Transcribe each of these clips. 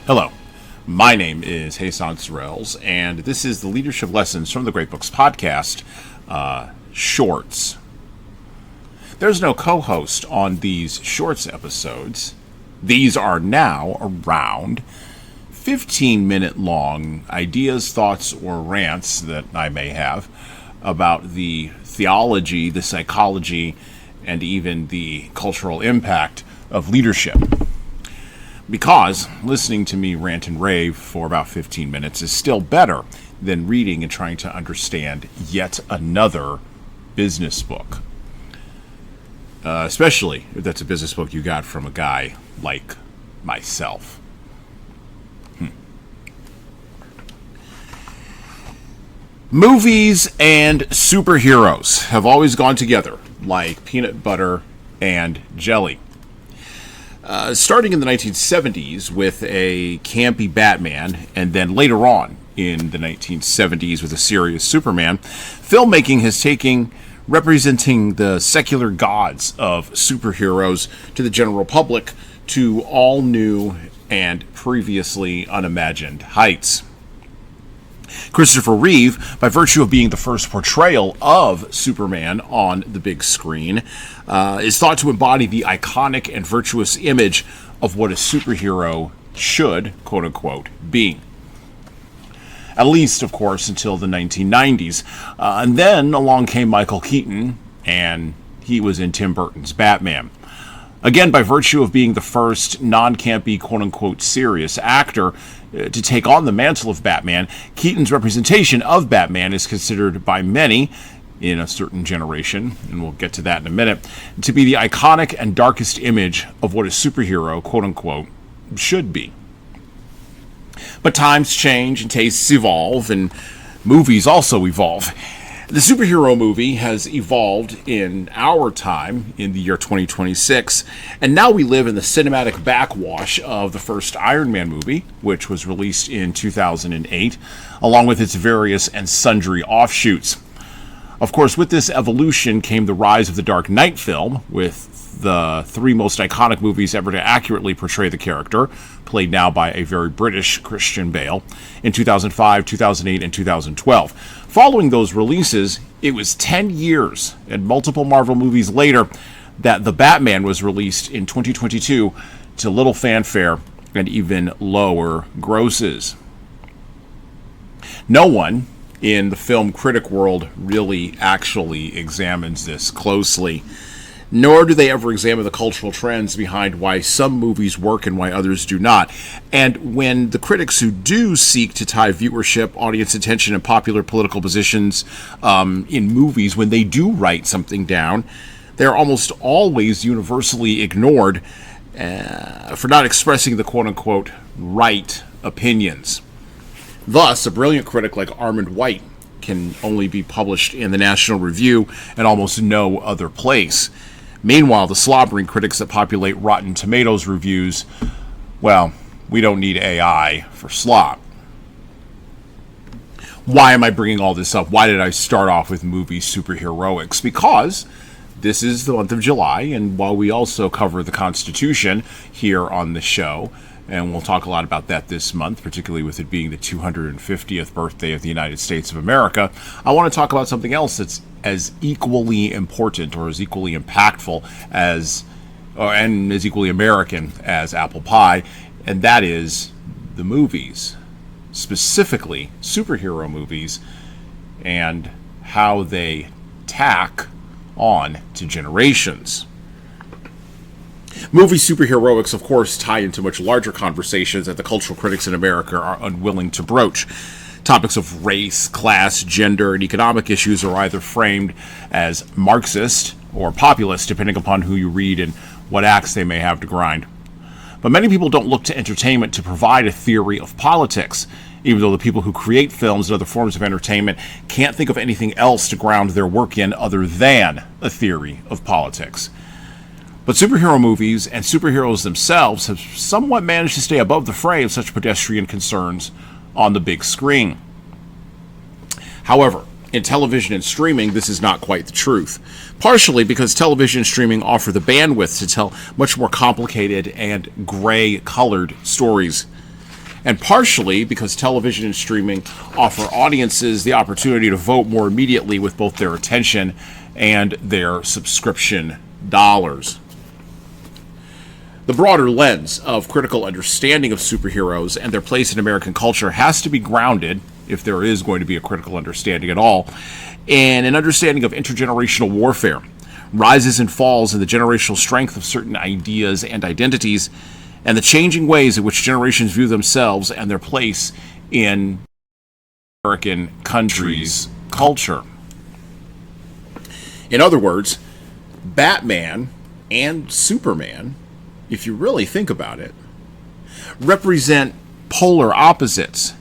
Hello, my name is Hassan Sorrells, and this is the Leadership Lessons from the Great Books podcast, Shorts. There's no co-host on these Shorts episodes. These are now around 15-minute long ideas, thoughts, or rants that I may have about the theology, the psychology, and even the cultural impact of leadership. Because listening to me rant and rave for about 15 minutes is still better than reading and trying to understand yet another business book. Especially if that's a business book you got from a guy like myself. Movies and superheroes have always gone together like peanut butter and jelly. Starting in the 1970s with a campy Batman, and then later on in the 1970s with a serious Superman, filmmaking has taken representing the secular gods of superheroes to the general public to all new and previously unimagined heights. Christopher Reeve, by virtue of being the first portrayal of Superman on the big screen, is thought to embody the iconic and virtuous image of what a superhero should, quote-unquote, be. At least, of course, until the 1990s. And then along came Michael Keaton, and he was in Tim Burton's Batman. Again, by virtue of being the first non-campy, quote-unquote, serious actor to take on the mantle of Batman, Keaton's representation of Batman is considered by many in a certain generation, and we'll get to that in a minute, to be the iconic and darkest image of what a superhero, quote-unquote, should be. But times change and tastes evolve, and movies also evolve. The superhero movie has evolved in our time, in the year 2026, and now we live in the cinematic backwash of the first Iron Man movie, which was released in 2008, along with its various and sundry offshoots. Of course, with this evolution came the rise of the Dark Knight film, with the three most iconic movies ever to accurately portray the character, played now by a very British Christian Bale, in 2005, 2008, and 2012. Following those releases, it was 10 years and multiple Marvel movies later that The Batman was released in 2022 to little fanfare and even lower grosses. No one in the film critic world really actually examines this closely, nor do they ever examine the cultural trends behind why some movies work and why others do not. And when the critics who do seek to tie viewership, audience attention, and popular political positions in movies, when they do write something down, they're almost always universally ignored for not expressing the quote-unquote right opinions. Thus, a brilliant critic like Armand White can only be published in the National Review and almost no other place. Meanwhile, the slobbering critics that populate Rotten Tomatoes reviews, well, we don't need AI for slop. Why am I bringing all this up? Why did I start off with movie superheroics? Because this is the month of July, and while we also cover the Constitution here on the show, and we'll talk a lot about that this month, particularly with it being the 250th birthday of the United States of America, I want to talk about something else that's as equally important or as equally impactful and as equally American as apple pie, and that is the movies, specifically superhero movies, and how they tack on to generations. Movie superheroics, of course, tie into much larger conversations that the cultural critics in America are unwilling to broach. Topics of race, class, gender, and economic issues are either framed as Marxist or populist, depending upon who you read and what axe they may have to grind. But many people don't look to entertainment to provide a theory of politics, even though the people who create films and other forms of entertainment can't think of anything else to ground their work in other than a theory of politics. But superhero movies and superheroes themselves have somewhat managed to stay above the fray of such pedestrian concerns on the big screen. However, in television and streaming, this is not quite the truth. Partially because television and streaming offer the bandwidth to tell much more complicated and gray-colored stories. and partially because television and streaming offer audiences the opportunity to vote more immediately with both their attention and their subscription dollars. The broader lens of critical understanding of superheroes and their place in American culture has to be grounded, if there is going to be a critical understanding at all, in an understanding of intergenerational warfare, rises and falls in the generational strength of certain ideas and identities, and the changing ways in which generations view themselves and their place in American country's culture. In other words, Batman and Superman, if you really think about it, represent polar opposites,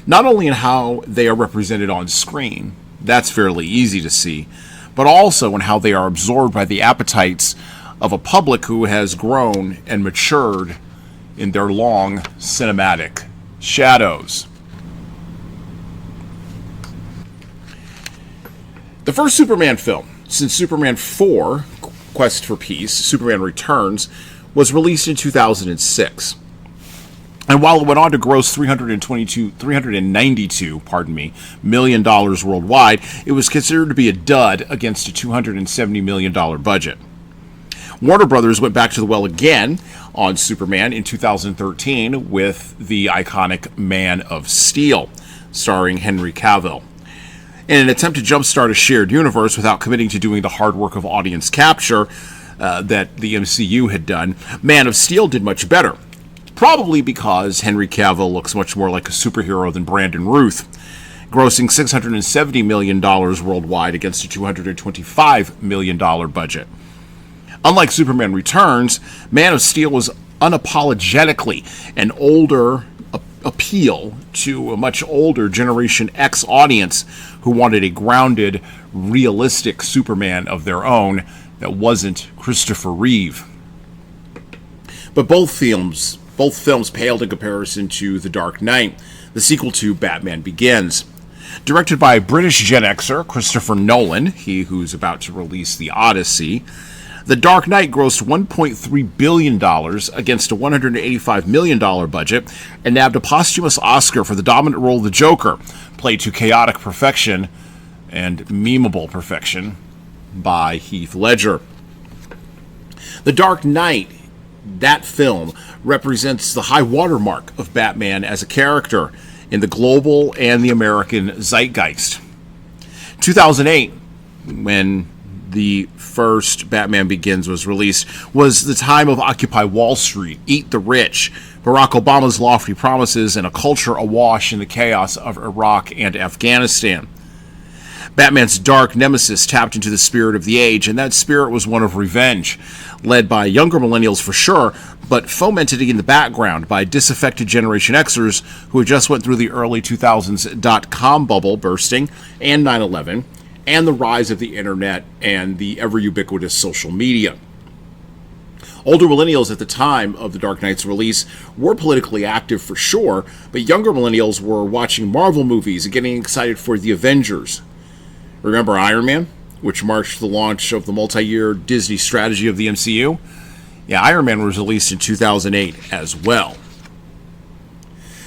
not only in how they are represented on screen, that's fairly easy to see, but also in how they are absorbed by the appetites of a public who has grown and matured in their long cinematic shadows. The first Superman film, since Superman 4, Quest for Peace, Superman Returns, was released in 2006. And while it went on to gross $392 million worldwide, it was considered to be a dud against a $270 million budget. Warner Brothers went back to the well again on Superman in 2013 with the iconic Man of Steel, starring Henry Cavill. In an attempt to jumpstart a shared universe without committing to doing the hard work of audience capture that the MCU had done, Man of Steel did much better. Probably because Henry Cavill looks much more like a superhero than Brandon Routh, grossing $670 million worldwide against a $225 million budget. Unlike Superman Returns, Man of Steel was unapologetically an older appeal to a much older Generation X audience who wanted a grounded, realistic Superman of their own that wasn't Christopher Reeve. But both films paled in comparison to The Dark Knight, the sequel to Batman Begins. Directed by British Gen Xer Christopher Nolan, he who's about to release The Odyssey, The Dark Knight grossed $1.3 billion against a $185 million budget and nabbed a posthumous Oscar for the dominant role of the Joker, played to chaotic perfection and memeable perfection by Heath Ledger. The Dark Knight, that film, represents the high watermark of Batman as a character in the global and the American zeitgeist. 2008, when the first Batman Begins was released, was the time of Occupy Wall Street, Eat the Rich, Barack Obama's lofty promises, and a culture awash in the chaos of Iraq and Afghanistan. Batman's dark nemesis tapped into the spirit of the age, and that spirit was one of revenge, led by younger millennials for sure, but fomented in the background by disaffected Generation Xers who had just went through the early 2000s dot-com bubble bursting and 9/11, and the rise of the internet and the ever-ubiquitous social media. Older millennials at the time of The Dark Knight's release were politically active for sure, but younger millennials were watching Marvel movies and getting excited for The Avengers. Remember Iron Man, which marked the launch of the multi-year Disney strategy of the MCU? Yeah, Iron Man was released in 2008 as well.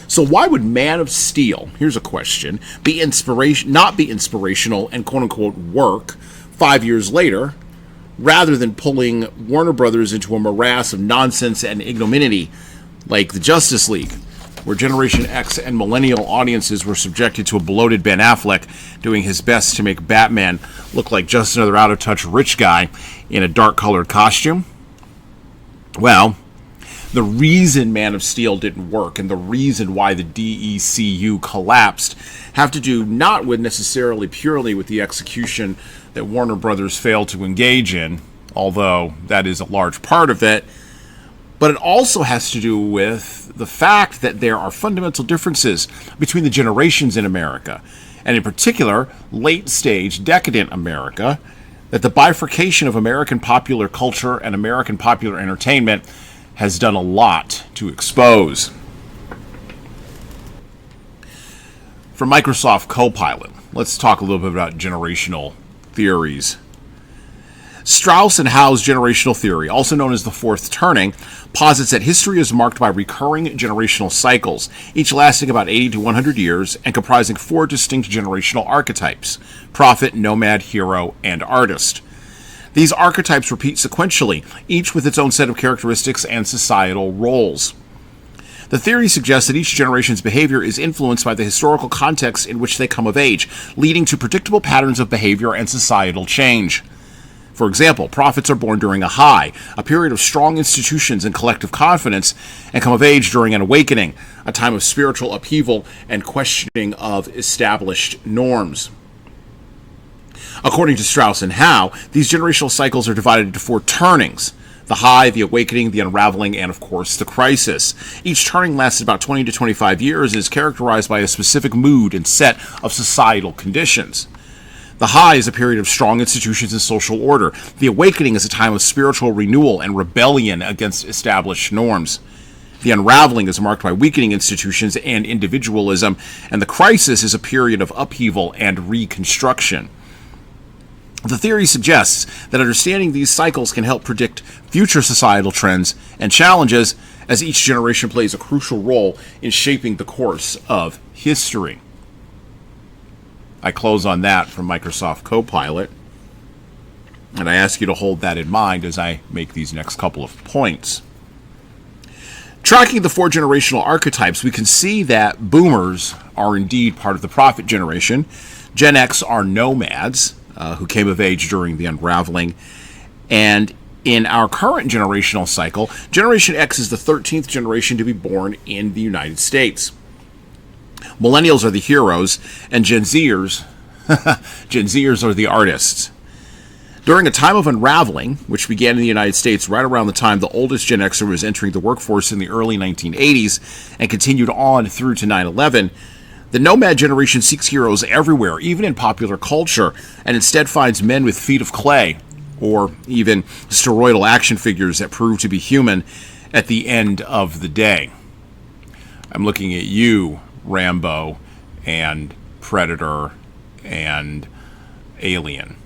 So why would Man of Steel, here's a question, not be inspirational and quote-unquote work 5 years later, rather than pulling Warner Brothers into a morass of nonsense and ignominy like the Justice League, where Generation X and Millennial audiences were subjected to a bloated Ben Affleck doing his best to make Batman look like just another out-of-touch rich guy in a dark-colored costume? Well, the reason Man of Steel didn't work and the reason why the DECU collapsed have to do not with necessarily purely with the execution that Warner Brothers failed to engage in, although that is a large part of it, but it also has to do with the fact that there are fundamental differences between the generations in America, and in particular, late-stage, decadent America, that the bifurcation of American popular culture and American popular entertainment has done a lot to expose. From Microsoft Copilot, let's talk a little bit about generational theories. Strauss and Howe's generational theory, also known as the fourth turning, posits that history is marked by recurring generational cycles, each lasting about 80 to 100 years and comprising four distinct generational archetypes: prophet, nomad, hero, and artist. These archetypes repeat sequentially, each with its own set of characteristics and societal roles. The theory suggests that each generation's behavior is influenced by the historical context in which they come of age, leading to predictable patterns of behavior and societal change. For example, prophets are born during a high, a period of strong institutions and collective confidence, and come of age during an awakening, a time of spiritual upheaval and questioning of established norms. According to Strauss and Howe, these generational cycles are divided into four turnings: the high, the awakening, the unraveling, and of course the crisis. Each turning lasts about 20 to 25 years and is characterized by a specific mood and set of societal conditions. The high is a period of strong institutions and social order. The awakening is a time of spiritual renewal and rebellion against established norms. The unraveling is marked by weakening institutions and individualism, and the crisis is a period of upheaval and reconstruction. The theory suggests that understanding these cycles can help predict future societal trends and challenges, as each generation plays a crucial role in shaping the course of history. I close on that from Microsoft Copilot, and I ask you to hold that in mind as I make these next couple of points. Tracking the four generational archetypes, we can see that boomers are indeed part of the prophet generation. Gen X are nomads, who came of age during the unraveling. And in our current generational cycle, Generation X is the 13th generation to be born in the United States. Millennials are the heroes, and Gen Zers are the artists. During a time of unraveling, which began in the United States right around the time the oldest Gen Xer was entering the workforce in the early 1980s and continued on through to 9/11, the nomad generation seeks heroes everywhere, even in popular culture, and instead finds men with feet of clay, or even steroidal action figures that prove to be human at the end of the day. I'm looking at you, Rambo, and Predator, and Alien.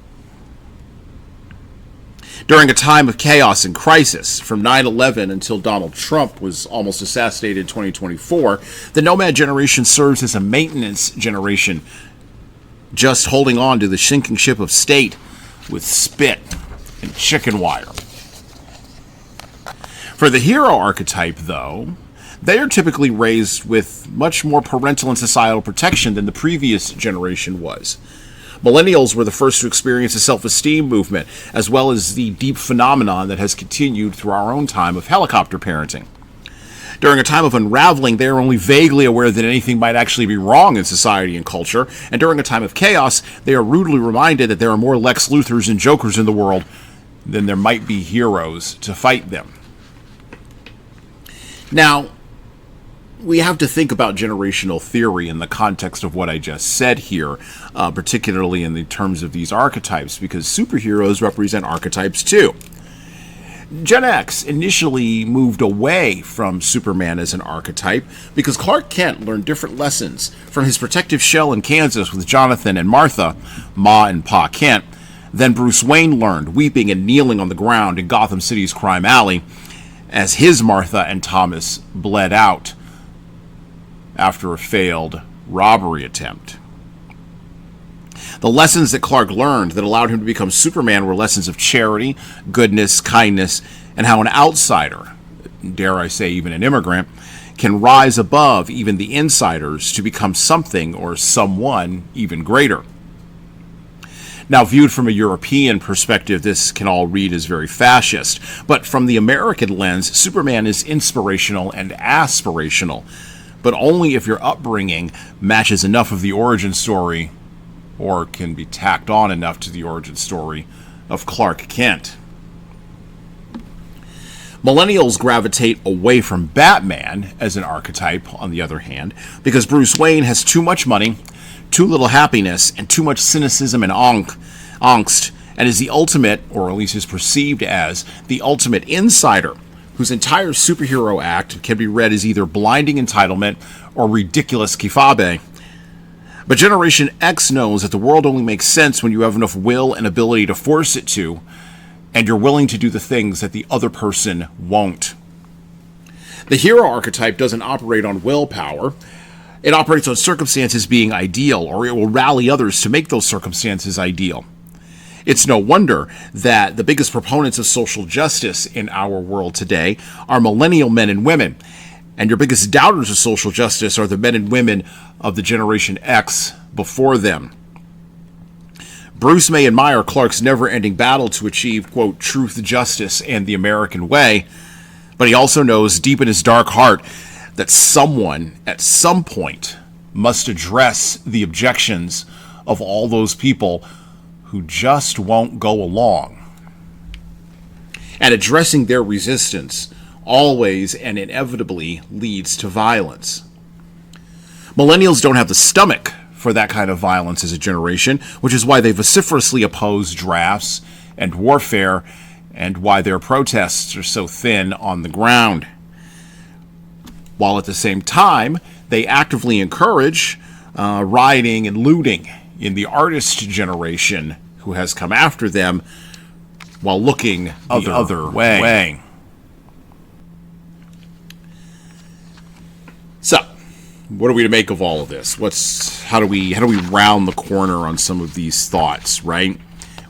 During a time of chaos and crisis, from 9/11 until Donald Trump was almost assassinated in 2024, the nomad generation serves as a maintenance generation, just holding on to the sinking ship of state with spit and chicken wire. For the hero archetype, though, they are typically raised with much more parental and societal protection than the previous generation was. Millennials were the first to experience a self-esteem movement, as well as the deep phenomenon that has continued through our own time of helicopter parenting. During a time of unraveling, they are only vaguely aware that anything might actually be wrong in society and culture, and during a time of chaos, they are rudely reminded that there are more Lex Luthors and Jokers in the world than there might be heroes to fight them. Now, we have to think about generational theory in the context of what I just said here, particularly in the terms of these archetypes, because superheroes represent archetypes too. Gen X initially moved away from Superman as an archetype because Clark Kent learned different lessons from his protective shell in Kansas with Jonathan and Martha, Ma and Pa Kent, than Bruce Wayne learned, weeping and kneeling on the ground in Gotham City's crime alley as his Martha and Thomas bled out after a failed robbery attempt. The lessons that Clark learned that allowed him to become Superman were lessons of charity, goodness, kindness, and how an outsider, dare I say even an immigrant, can rise above even the insiders to become something or someone even greater. Now, viewed from a European perspective, this can all read as very fascist, but from the American lens, Superman is inspirational and aspirational, but only if your upbringing matches enough of the origin story, or can be tacked on enough to the origin story of Clark Kent. Millennials gravitate away from Batman as an archetype, on the other hand, because Bruce Wayne has too much money, too little happiness, and too much cynicism and angst, and is the ultimate, or at least is perceived as, the ultimate insider, whose entire superhero act can be read as either blinding entitlement or ridiculous kifabe. But Generation X knows that the world only makes sense when you have enough will and ability to force it to, and you're willing to do the things that the other person won't. The hero archetype doesn't operate on willpower. It operates on circumstances being ideal, or it will rally others to make those circumstances ideal. It's no wonder that the biggest proponents of social justice in our world today are millennial men and women, and your biggest doubters of social justice are the men and women of the Generation X before them. Bruce may admire Clark's never-ending battle to achieve, quote, truth, justice, and the American way, but he also knows deep in his dark heart that someone, at some point, must address the objections of all those people who just won't go along. And addressing their resistance always and inevitably leads to violence. Millennials don't have the stomach for that kind of violence as a generation, which is why they vociferously oppose drafts and warfare, and why their protests are so thin on the ground. While at the same time, they actively encourage rioting and looting in the artist generation who has come after them while looking the other way. So, what are we to make of all of this? How do we round the corner on some of these thoughts, right?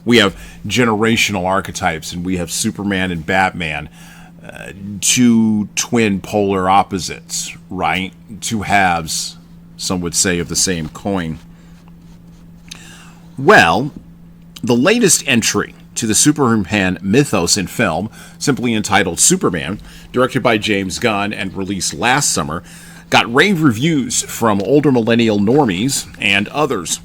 We have generational archetypes, and we have Superman and Batman, two twin polar opposites, right? Two halves, some would say, of the same coin. Well, the latest entry to the Superman mythos in film, simply entitled Superman, directed by James Gunn and released last summer, got rave reviews from older millennial normies and others.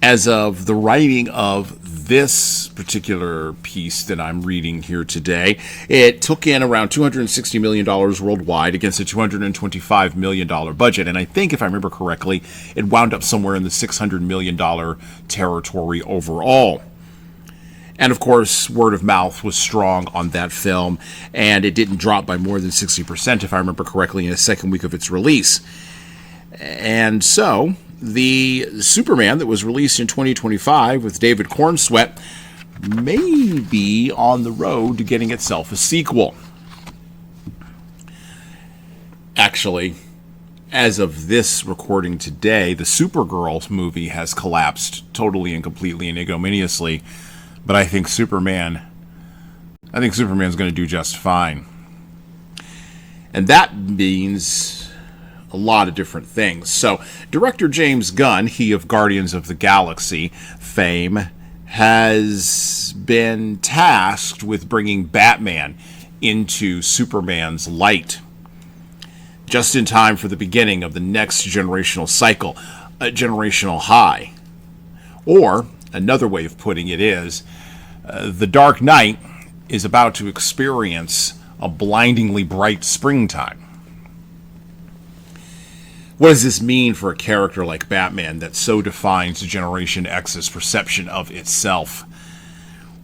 As of the writing of this particular piece that I'm reading here today, it took in around $260 million worldwide against a $225 million budget. And I think, if I remember correctly, it wound up somewhere in the $600 million territory overall. And of course, word of mouth was strong on that film, and it didn't drop by more than 60%, if I remember correctly, in the second week of its release. And so, the Superman that was released in 2025 with David Cornsweet may be on the road to getting itself a sequel. Actually, as of this recording today, the Supergirl movie has collapsed totally and completely and ignominiously. But I think Superman's going to do just fine. And that means a lot of different things. So, director James Gunn, he of Guardians of the Galaxy fame, has been tasked with bringing Batman into Superman's light, just in time for the beginning of the next generational cycle, a generational high. Or, another way of putting it is, the Dark Knight is about to experience a blindingly bright springtime. What does this mean for a character like Batman that so defines Generation X's perception of itself?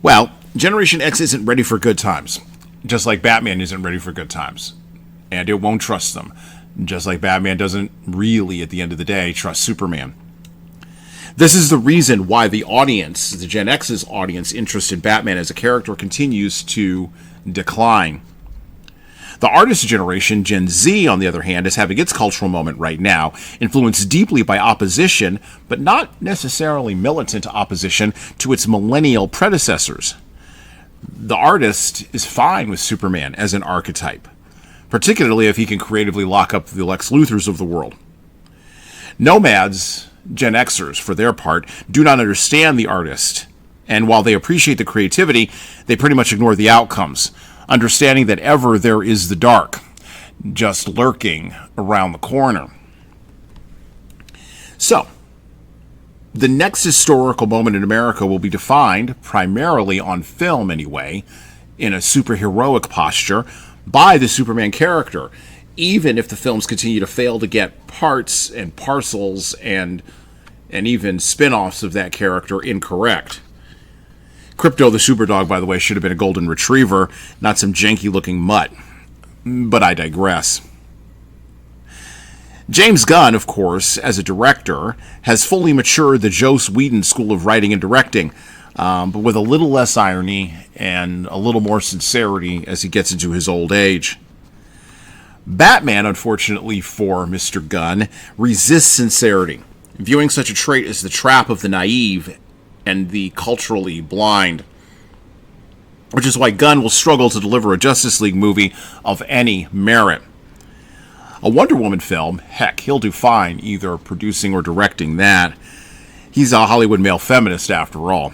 Well, Generation X isn't ready for good times, just like Batman isn't ready for good times. And it won't trust them, just like Batman doesn't really, at the end of the day, trust Superman. This is the reason why the audience, the Gen X's audience interest in Batman as a character continues to decline. The artist generation, Gen Z, on the other hand, is having its cultural moment right now, influenced deeply by opposition, but not necessarily militant opposition, to its millennial predecessors. The artist is fine with Superman as an archetype, particularly if he can creatively lock up the Lex Luthors of the world. Nomads, Gen Xers, for their part, do not understand the artist, and while they appreciate the creativity, they pretty much ignore the outcomes, understanding that ever there is the dark, just lurking around the corner. So, the next historical moment in America will be defined, primarily on film anyway, in a superheroic posture, by the Superman character, even if the films continue to fail to get parts and parcels and even spin-offs of that character incorrect. Crypto the Superdog, by the way, should have been a golden retriever, not some janky-looking mutt. But I digress. James Gunn, of course, as a director, has fully matured the Joss Whedon school of writing and directing, but with a little less irony and a little more sincerity as he gets into his old age. Batman, unfortunately for Mr. Gunn, resists sincerity, viewing such a trait as the trap of the naive and the culturally blind, which is why Gunn will struggle to deliver a Justice League movie of any merit. A Wonder Woman film, heck, he'll do fine either producing or directing that. He's a Hollywood male feminist after all.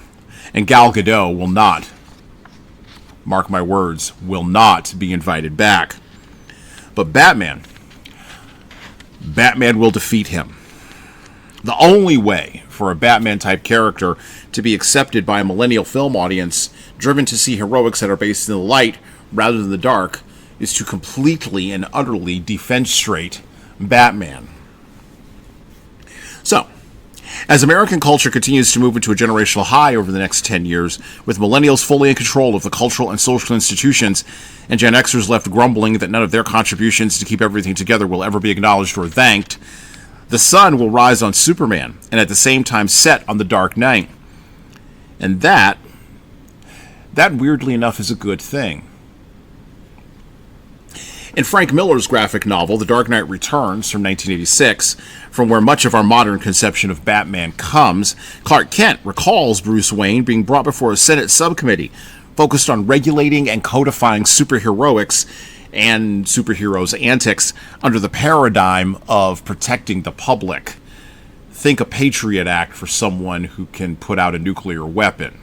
And Gal Gadot will not, mark my words, will not be invited back. But Batman will defeat him. The only way for a Batman-type character to be accepted by a millennial film audience driven to see heroics that are based in the light rather than the dark is to completely and utterly defenestrate Batman. So, as American culture continues to move into a generational high over the next 10 years, with millennials fully in control of the cultural and social institutions, and Gen Xers left grumbling that none of their contributions to keep everything together will ever be acknowledged or thanked, the sun will rise on Superman, and at the same time set on the Dark Knight. And that weirdly enough is a good thing. In Frank Miller's graphic novel, The Dark Knight Returns from 1986, from where much of our modern conception of Batman comes, Clark Kent recalls Bruce Wayne being brought before a Senate subcommittee focused on regulating and codifying superheroics and superheroes' antics under the paradigm of protecting the public. Think a Patriot Act for someone who can put out a nuclear weapon.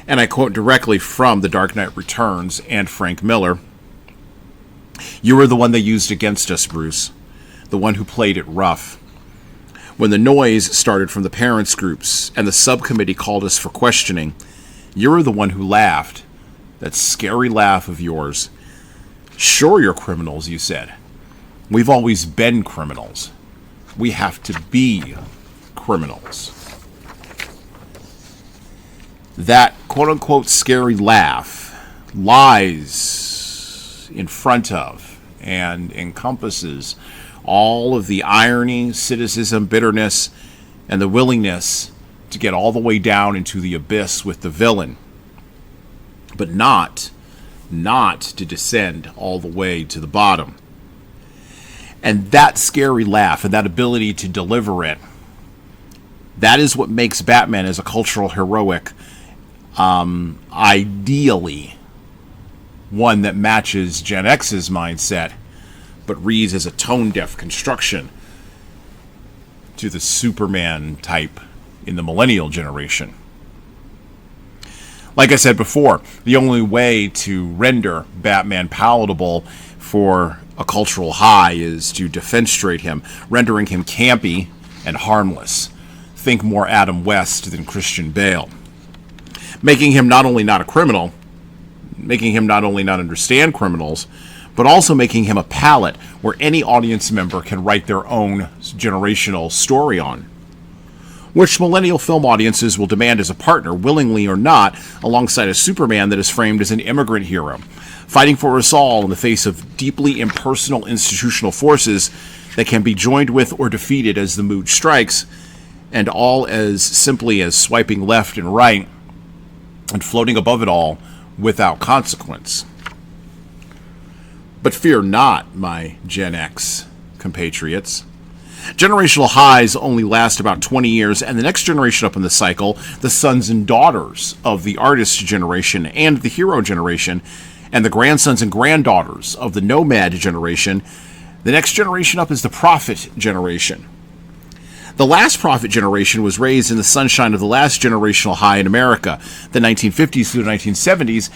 And I quote directly from The Dark Knight Returns and Frank Miller, "You were the one they used against us, Bruce. The one who played it rough. When the noise started from the parents' groups and the subcommittee called us for questioning, you were the one who laughed. That scary laugh of yours. Sure, you're criminals, you said. We've always been criminals. We have to be criminals." That quote-unquote scary laugh lies in front of and encompasses all of the irony, cynicism, bitterness, and the willingness to get all the way down into the abyss with the villain, but not to descend all the way to the bottom. And that scary laugh and that ability to deliver it, that is what makes Batman as a cultural heroic ideally one that matches Gen X's mindset, but reads as a tone-deaf construction to the Superman type in the millennial generation. Like I said before, the only way to render Batman palatable for a cultural high is to defenestrate him, rendering him campy and harmless. Think more Adam West than Christian Bale. Making him not only not a criminal, making him not only not understand criminals, but also making him a palette where any audience member can write their own generational story on, which millennial film audiences will demand as a partner, willingly or not, alongside a Superman that is framed as an immigrant hero, fighting for us all in the face of deeply impersonal institutional forces that can be joined with or defeated as the mood strikes, and all as simply as swiping left and right and floating above it all without consequence. But fear not, my Gen X compatriots. Generational highs only last about 20 years, and the next generation up in the cycle, the sons and daughters of the artist generation and the hero generation, and the grandsons and granddaughters of the nomad generation, the next generation up is the prophet generation. The last prophet generation was raised in the sunshine of the last generational high in America, the 1950s through the 1970s,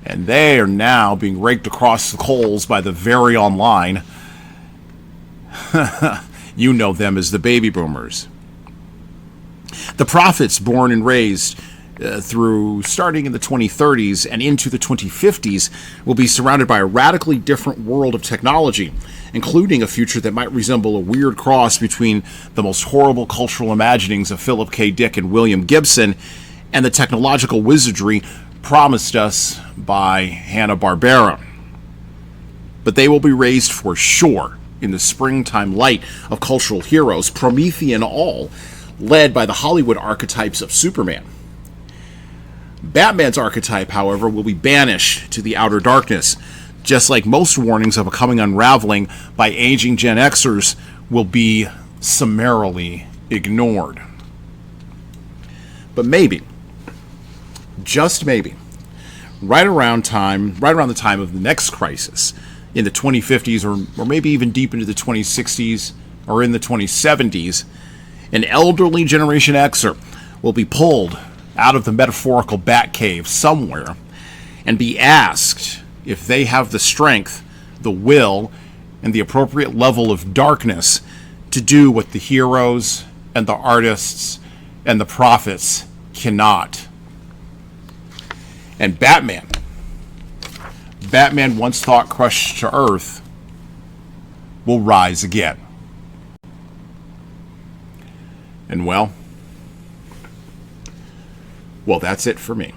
and they are now being raked across the coals by the very online. You know them as the baby boomers. The prophets born and raised through starting in the 2030s and into the 2050s will be surrounded by a radically different world of technology, including a future that might resemble a weird cross between the most horrible cultural imaginings of Philip K. Dick and William Gibson and the technological wizardry promised us by Hanna-Barbera. But they will be raised for sure in the springtime light of cultural heroes, Promethean all, led by the Hollywood archetypes of Superman. Batman's archetype, however, will be banished to the outer darkness, just like most warnings of a coming unraveling by aging Gen Xers will be summarily ignored. But maybe, just maybe, right around the time of the next crisis, in the 2050s or maybe even deep into the 2060s or in the 2070s, an elderly Generation Xer will be pulled out of the metaphorical Batcave somewhere and be asked if they have the strength, the will, and the appropriate level of darkness to do what the heroes and the artists and the prophets cannot. And Batman, once thought crushed to earth, will rise again. And well, that's it for me.